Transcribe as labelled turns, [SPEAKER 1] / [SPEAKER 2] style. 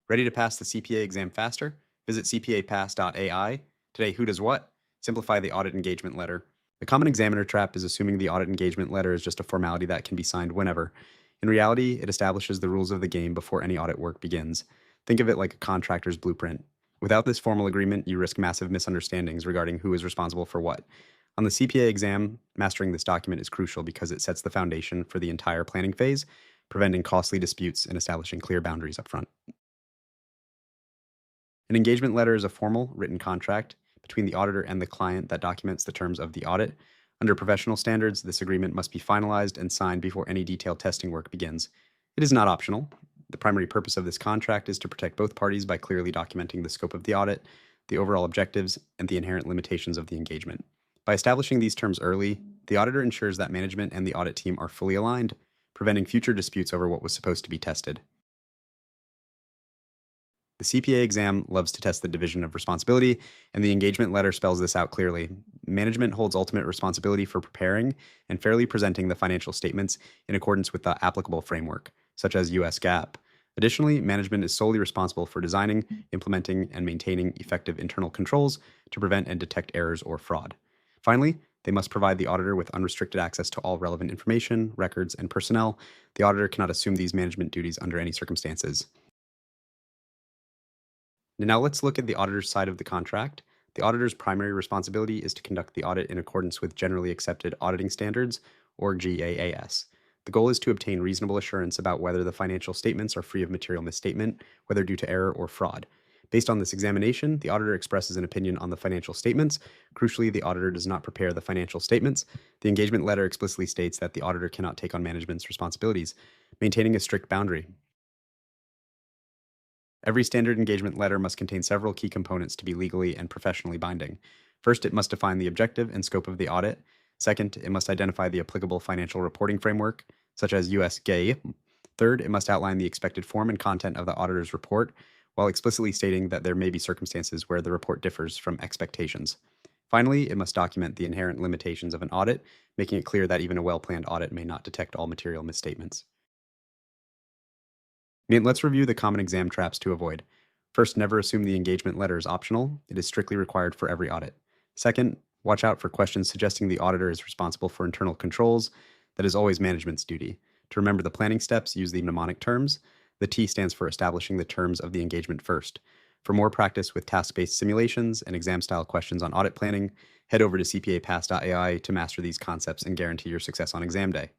[SPEAKER 1] Ready to pass the CPA exam faster? Visit cpapass.ai. Today, who does what? Simplify the audit engagement letter. The common examiner trap is assuming the audit engagement letter is just a formality that can be signed whenever. In reality, it establishes the rules of the game before any audit work begins. Think of it like a contractor's blueprint. Without this formal agreement, you risk massive misunderstandings regarding who is responsible for what. On the CPA exam, mastering this document is crucial because it sets the foundation for the entire planning phase, preventing costly disputes and establishing clear boundaries up front. An engagement letter is a formal, written contract between the auditor and the client that documents the terms of the audit. Under professional standards, this agreement must be finalized and signed before any detailed testing work begins. It is not optional. The primary purpose of this contract is to protect both parties by clearly documenting the scope of the audit, the overall objectives, and the inherent limitations of the engagement. By establishing these terms early, the auditor ensures that management and the audit team are fully aligned, preventing future disputes over what was supposed to be tested. The CPA exam loves to test the division of responsibility, and the engagement letter spells this out clearly. Management holds ultimate responsibility for preparing and fairly presenting the financial statements in accordance with the applicable framework, such as US GAAP. Additionally, management is solely responsible for designing, implementing, and maintaining effective internal controls to prevent and detect errors or fraud. Finally, they must provide the auditor with unrestricted access to all relevant information, records, and personnel. The auditor cannot assume these management duties under any circumstances. Now let's look at the auditor's side of the contract. The auditor's primary responsibility is to conduct the audit in accordance with generally accepted auditing standards, or GAAP. The goal is to obtain reasonable assurance about whether the financial statements are free of material misstatement, whether due to error or fraud. Based on this examination, the auditor expresses an opinion on the financial statements. Crucially, the auditor does not prepare the financial statements. The engagement letter explicitly states that the auditor cannot take on management's responsibilities, maintaining a strict boundary. Every standard engagement letter must contain several key components to be legally and professionally binding. First, it must define the objective and scope of the audit. Second, it must identify the applicable financial reporting framework, such as US GAAP. Third, it must outline the expected form and content of the auditor's report, while explicitly stating that there may be circumstances where the report differs from expectations. Finally, it must document the inherent limitations of an audit, making it clear that even a well-planned audit may not detect all material misstatements. Let's review the common exam traps to avoid. First, never assume the engagement letter is optional. It is strictly required for every audit. Second, watch out for questions suggesting the auditor is responsible for internal controls. That is always management's duty. To remember the planning steps, use the mnemonic terms. The T stands for establishing the terms of the engagement first. For more practice with task-based simulations and exam-style questions on audit planning, head over to cpapass.ai to master these concepts and guarantee your success on exam day.